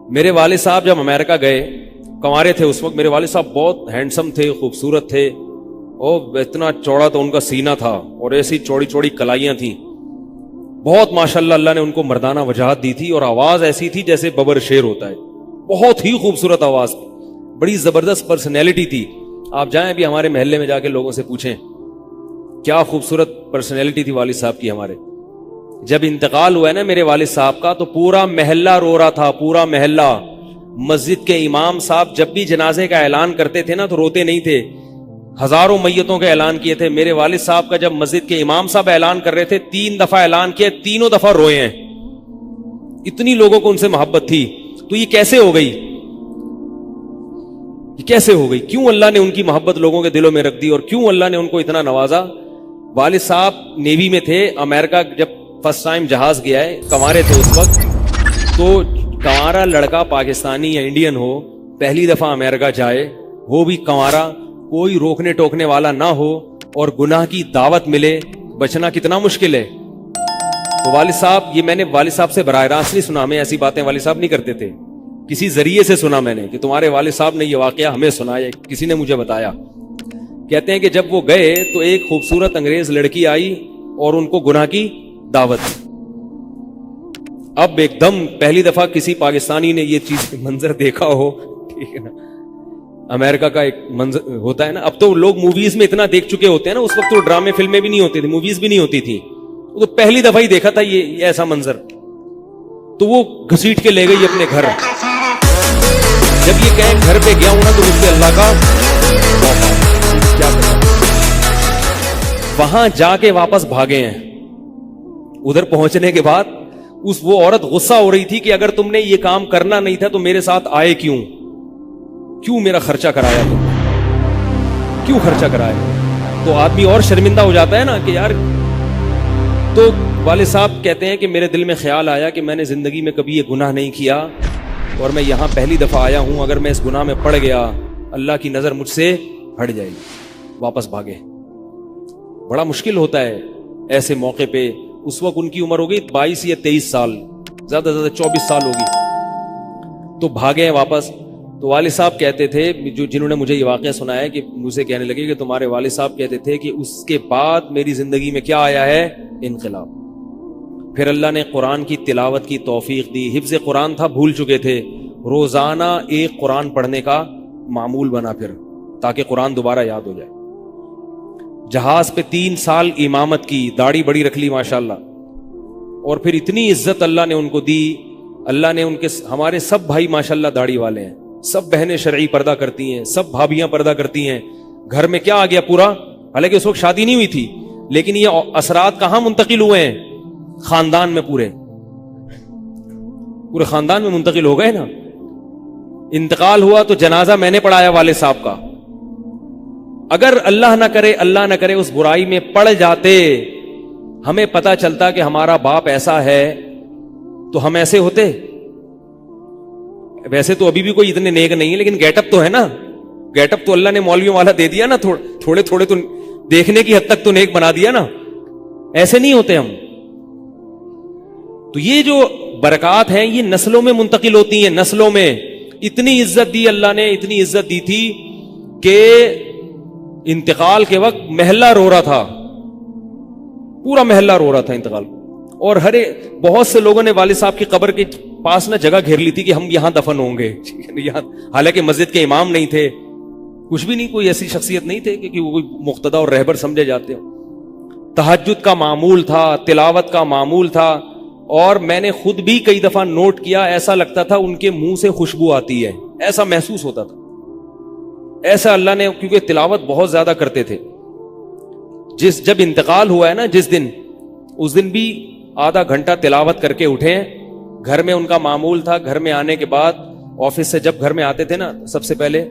میرے والد صاحب جب امریکہ گئے، کنوارے تھے اس وقت، میرے والد صاحب بہت ہینڈسم تھے، خوبصورت تھے، اور اتنا چوڑا تو ان کا سینہ تھا اور ایسی چوڑی چوڑی کلائیاں تھیں، بہت ماشاءاللہ اللہ نے ان کو مردانہ وجاہت دی تھی، اور آواز ایسی تھی جیسے ببر شیر ہوتا ہے، بہت ہی خوبصورت آواز، بڑی زبردست پرسنالٹی تھی. آپ جائیں بھی ہمارے محلے میں جا کے لوگوں سے پوچھیں کیا خوبصورت پرسنالٹی تھی والد صاحب کی ہمارے. جب انتقال ہوا ہے نا میرے والد صاحب کا، تو پورا محلہ رو رہا تھا، پورا محلہ. مسجد کے امام صاحب جب بھی جنازے کا اعلان کرتے تھے نا تو روتے نہیں تھے، ہزاروں میتوں کا اعلان کیے تھے. میرے والد صاحب کا جب مسجد کے امام صاحب اعلان کر رہے تھے، 3 دفعہ اعلان کیا، تینوں دفعہ روئے ہیں. اتنی لوگوں کو ان سے محبت تھی. تو یہ کیسے ہو گئی؟ یہ کیسے ہو گئی؟ کیوں اللہ نے ان کی محبت لوگوں کے دلوں میں رکھ دی، اور کیوں اللہ نے ان کو اتنا نوازا؟ والد صاحب نیوی میں تھے، امریکہ جب فرسٹ ٹائم جہاز گیا ہے، کنوارے تھے اس وقت، تو کنوارا لڑکا پاکستانی یا انڈین ہو، پہلی دفعہ امریکہ جائے، وہ بھی کنوارا، کوئی روکنے ٹوکنے والا نہ ہو، اور گناہ کی دعوت ملے، بچنا کتنا مشکل ہے. تو والد صاحب، یہ میں نے والد صاحب سے براہ راست نہیں سنا، میں ایسی باتیں والد صاحب نہیں کرتے تھے، کسی ذریعے سے سنا میں نے کہ تمہارے والد صاحب نے یہ واقعہ ہمیں سنایا، کسی نے مجھے بتایا. کہتے ہیں کہ جب وہ گئے تو ایک خوبصورت انگریز لڑکی آئی اور ان کو گناہ کی دعوت. اب ایک دم پہلی دفعہ کسی پاکستانی نے یہ چیز منظر دیکھا ہو، ٹھیک ہے نا، امریکہ کا ایک منظر ہوتا ہے نا، اب تو لوگ موویز میں اتنا دیکھ چکے ہوتے ہیں نا، اس وقت تو ڈرامے فلمیں بھی نہیں ہوتی تھی، موویز بھی نہیں ہوتی تھی، تو پہلی دفعہ ہی دیکھا تھا یہ ایسا منظر. تو وہ گھسیٹ کے لے گئی اپنے گھر. جب یہ کہیں گھر پہ گیا ہوں نا تو اس پہ اللہ کا کیا کرتا. وہاں جا کے واپس بھاگے ہیں. ادھر پہنچنے کے بعد وہ عورت غصہ ہو رہی تھی کہ اگر تم نے یہ کام کرنا نہیں تھا تو میرے ساتھ آئے کیوں میرا خرچہ کرایا، تم کیوں خرچہ کرایا؟ تو آدمی اور شرمندہ ہو جاتا ہے نا کہ یار. تو والد صاحب کہتے ہیں کہ میرے دل میں خیال آیا کہ میں نے زندگی میں کبھی یہ گناہ نہیں کیا، اور میں یہاں پہلی دفعہ آیا ہوں، اگر میں اس گناہ میں پڑ گیا اللہ کی نظر مجھ سے ہٹ جائے گی. واپس بھاگے. بڑا مشکل ہوتا ہے ایسے موقع پہ. اس وقت ان کی عمر ہوگی 22 یا 23 سال، زیادہ سے زیادہ 24 سال ہوگی. تو بھاگے ہیں واپس. تو والد صاحب کہتے تھے، جنہوں نے مجھے یہ واقعہ سنایا، کہ مجھے کہنے لگے کہ تمہارے والد صاحب کہتے تھے کہ اس کے بعد میری زندگی میں کیا آیا ہے؟ انقلاب. پھر اللہ نے قرآن کی تلاوت کی توفیق دی. حفظ قرآن تھا، بھول چکے تھے، روزانہ ایک قرآن پڑھنے کا معمول بنا پھر، تاکہ قرآن دوبارہ یاد ہو جائے. جہاز پہ 3 سال امامت کی، داڑھی بڑی رکھ لی ماشاءاللہ. اور پھر اتنی عزت اللہ نے ان کو دی. اللہ نے ان کے، ہمارے سب بھائی ماشاءاللہ داڑھی والے ہیں، سب بہنیں شرعی پردہ کرتی ہیں، سب بھابیاں پردہ کرتی ہیں. گھر میں کیا آ گیا پورا، حالانکہ اس وقت شادی نہیں ہوئی تھی، لیکن یہ اثرات کہاں منتقل ہوئے ہیں؟ خاندان میں، پورے خاندان میں منتقل ہو گئے نا. انتقال ہوا تو جنازہ میں نے پڑھایا والد صاحب کا. اگر اللہ نہ کرے اس برائی میں پڑ جاتے، ہمیں پتا چلتا کہ ہمارا باپ ایسا ہے، تو ہم ایسے ہوتے؟ ویسے تو ابھی بھی کوئی اتنے نیک نہیں ہے، لیکن گیٹ اپ تو ہے نا. گیٹ اپ تو اللہ نے مولویوں والا دے دیا نا، تھوڑے تھوڑے تو دیکھنے کی حد تک تو نیک بنا دیا نا. ایسے نہیں ہوتے ہم. تو یہ جو برکات ہیں یہ نسلوں میں منتقل ہوتی ہیں. نسلوں میں اتنی عزت دی اللہ نے، اتنی عزت دی تھی کہ انتقال کے وقت محلہ رو رہا تھا، پورا محلہ رو رہا تھا انتقال. اور بہت سے لوگوں نے والد صاحب کی قبر کے پاس نہ جگہ گھیر لی تھی کہ ہم یہاں دفن ہوں گے. حالانکہ مسجد کے امام نہیں تھے، کچھ بھی نہیں، کوئی ایسی شخصیت نہیں تھے کہ وہ کوئی مقتدی اور رہبر سمجھے جاتے ہو. تہجد کا معمول تھا، تلاوت کا معمول تھا. اور میں نے خود بھی کئی دفعہ نوٹ کیا، ایسا لگتا تھا ان کے منہ سے خوشبو آتی ہے، ایسا محسوس ہوتا تھا. ایسا اللہ نے، کیونکہ تلاوت بہت زیادہ کرتے تھے. جب انتقال ہوا ہے نا جس دن، اس دن بھی آدھا گھنٹہ تلاوت کر کے اٹھے. گھر میں ان کا معمول تھا، گھر میں آنے کے بعد آفس سے جب گھر میں آتے تھے نا، سب سے پہلے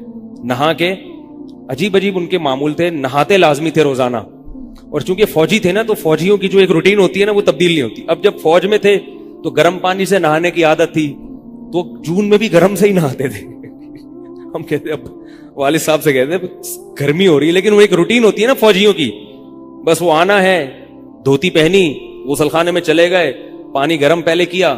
نہا کے، عجیب ان کے معمول تھے، نہاتے لازمی تھے روزانہ. اور چونکہ فوجی تھے نا، تو فوجیوں کی جو ایک روٹین ہوتی ہے نا وہ تبدیل نہیں ہوتی. اب جب فوج میں تھے تو گرم پانی سے نہانے کی عادت تھی، تو جون میں بھی گرم سے ہی نہاتے تھے. ہم کہتے، اب والد صاحب سے کہتے گرمی ہو رہی ہے، لیکن وہ ایک روٹین ہوتی ہے نا فوجیوں کی. بس وہ آنا ہے، دھوتی پہنی، غسل خانے میں چلے گئے، پانی گرم پہلے کیا،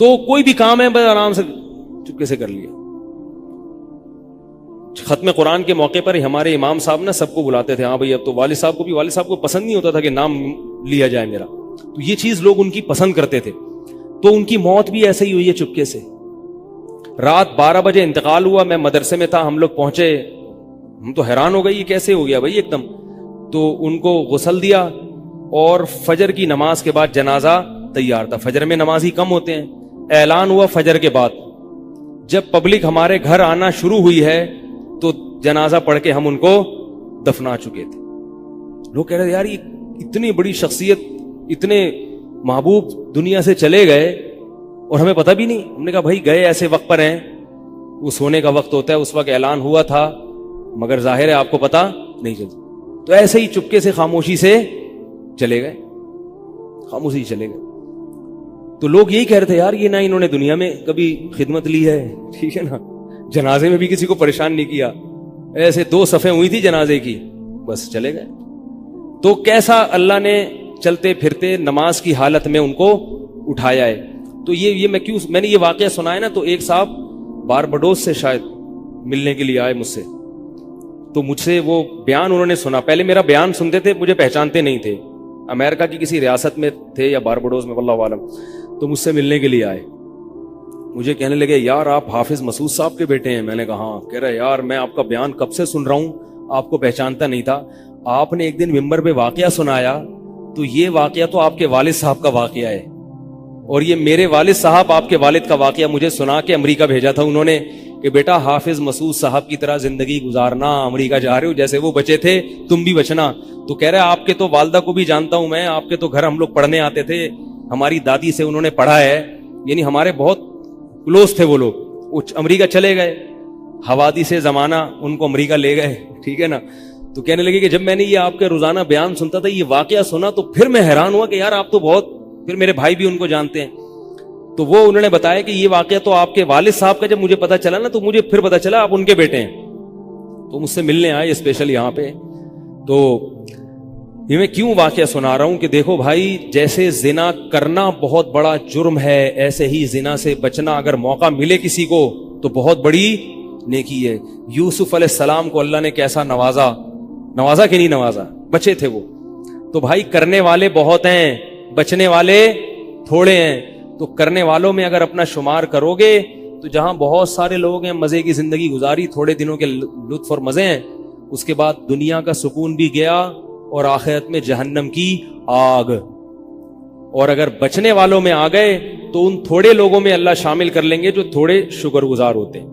تو کوئی بھی کام ہے بس آرام سے چپکے سے کر لیا. ختم قرآن کے موقع پر ہمارے امام صاحب نا سب کو بلاتے تھے. ہاں بھائی اب تو والد صاحب کو پسند نہیں ہوتا تھا کہ نام لیا جائے میرا, تو یہ چیز لوگ ان کی پسند کرتے تھے. تو ان کی موت بھی ایسے ہی ہوئی ہے چپکے سے. رات 12 بجے انتقال ہوا, میں مدرسے میں تھا, ہم لوگ پہنچے, ہم تو حیران ہو گئے یہ کیسے ہو گیا بھائی ایک دم. تو ان کو غسل دیا اور فجر کی نماز کے بعد جنازہ تیار تھا. فجر میں نمازی کم ہوتے ہیں. اعلان ہوا فجر کے بعد. جب پبلک ہمارے گھر آنا شروع ہوئی ہے تو جنازہ پڑھ کے ہم ان کو دفنا چکے تھے. لوگ کہہ رہے تھے یار یہ اتنی بڑی شخصیت, اتنے محبوب دنیا سے چلے گئے اور ہمیں پتہ بھی نہیں. ہم نے کہا بھائی گئے ایسے وقت پر ہیں, وہ سونے کا وقت ہوتا ہے, اس وقت اعلان ہوا تھا مگر ظاہر ہے آپ کو پتہ نہیں چلتا. تو ایسے ہی چپکے سے خاموشی سے چلے گئے, خاموشی چلے گئے. تو لوگ یہی کہہ رہے تھے یار یہ نہ انہوں نے دنیا میں کبھی خدمت لی ہے, ٹھیک ہے نا, جنازے میں بھی کسی کو پریشان نہیں کیا, ایسے 2 صفیں ہوئی تھی جنازے کی, بس چلے گئے. تو کیسا اللہ نے چلتے پھرتے نماز کی حالت میں ان کو اٹھایا ہے. تو یہ میں نے یہ واقعہ سنا ہے نا, تو ایک صاحب باربڈوس سے شاید ملنے کے لیے آئے مجھ سے. تو مجھ سے وہ بیان انہوں نے سنا, پہلے میرا بیان سنتے تھے, مجھے پہچانتے نہیں تھے, امریکہ کی کسی ریاست میں تھے یا باربڈوس میں واللہ عالم. تو مجھ سے ملنے کے لیے آئے, مجھے کہنے لگے یار آپ حافظ مسعود صاحب کے بیٹے ہیں. میں نے کہا ہاں. کہہ رہے یار میں آپ کا بیان کب سے سن رہا ہوں, آپ کو پہچانتا نہیں تھا. آپ نے ایک دن ممبر پہ واقعہ سنایا, تو یہ واقعہ تو آپ کے والد صاحب کا واقعہ ہے, اور یہ میرے والد صاحب آپ کے والد کا واقعہ مجھے سنا کے امریکہ بھیجا تھا انہوں نے کہ بیٹا حافظ مسعود صاحب کی طرح زندگی گزارنا, امریکہ جا رہے ہو, جیسے وہ بچے تھے تم بھی بچنا. تو کہہ رہے آپ کے تو والدہ کو بھی جانتا ہوں میں, آپ کے تو گھر ہم لوگ پڑھنے آتے تھے, ہماری دادی سے انہوں نے پڑھا ہے, یعنی ہمارے بہت کلوز تھے وہ لوگ. امریکہ چلے گئے, حوادث سے زمانہ ان کو امریکہ لے گئے, ٹھیک ہے نا. تو کہنے لگے کہ جب میں نے یہ آپ کے روزانہ بیان سنتا تھا, یہ واقعہ سنا, تو پھر میں حیران ہوا کہ یار آپ تو بہت, پھر میرے بھائی بھی ان کو جانتے ہیں. تو وہ انہوں نے بتایا کہ یہ واقعہ تو آپ کے والد صاحب کا جب مجھے پتا چلا نا, تو مجھے پھر پتا چلا آپ ان کے بیٹے ہیں. تو مجھ سے ملنے آئے اسپیشل یہاں پہ. تو یہ میں کیوں واقعہ سنا رہا ہوں کہ دیکھو بھائی, جیسے زنا کرنا بہت بڑا جرم ہے, ایسے ہی زنا سے بچنا اگر موقع ملے کسی کو تو بہت بڑی نیکی ہے. یوسف علیہ السلام کو اللہ نے کیسا نوازا کہ نہیں نوازا, بچے تھے وہ. تو بھائی کرنے والے بہت ہیں, بچنے والے تھوڑے ہیں. تو کرنے والوں میں اگر اپنا شمار کرو گے تو جہاں بہت سارے لوگ ہیں مزے کی زندگی گزاری, تھوڑے دنوں کے لطف اور مزے ہیں, اس کے بعد دنیا کا سکون بھی گیا اور آخرت میں جہنم کی آگ. اور اگر بچنے والوں میں آ گئے تو ان تھوڑے لوگوں میں اللہ شامل کر لیں گے جو تھوڑے شکر گزار ہوتے ہیں.